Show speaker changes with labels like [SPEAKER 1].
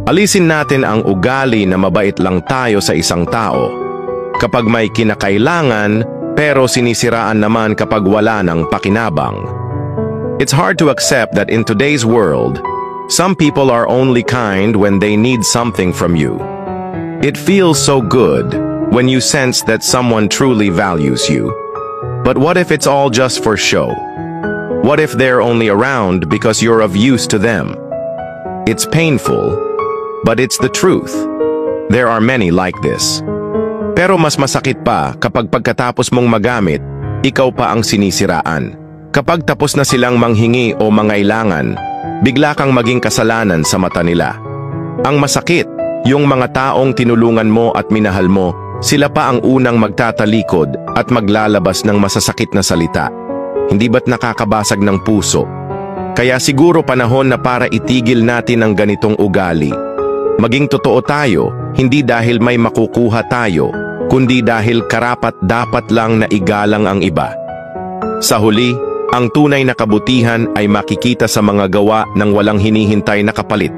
[SPEAKER 1] Alisin natin ang ugali na mabait lang tayo sa isang tao kapag may kinakailangan pero sinisiraan naman kapag wala ng pakinabang. It's hard to accept that in today's world, some people are only kind when they need something from you. It feels so good when you sense that someone truly values you. But what if it's all just for show? What if they're only around because you're of use to them? It's painful, but it's the truth. There are many like this. Pero mas masakit pa kapag pagkatapos mong magamit, ikaw pa ang sinisiraan. Kapag tapos na silang manghingi o mangailangan, bigla kang maging kasalanan sa mata nila. Ang masakit, yung mga taong tinulungan mo at minahal mo, sila pa ang unang magtatalikod at maglalabas ng masasakit na salita. Hindi ba't nakakabasag ng puso? Kaya siguro panahon na para itigil natin ang ganitong ugali. Maging totoo tayo, hindi dahil may makukuha tayo, kundi dahil karapat-dapat lang na igalang ang iba. Sa huli, ang tunay na kabutihan ay makikita sa mga gawa ng walang hinihintay na kapalit.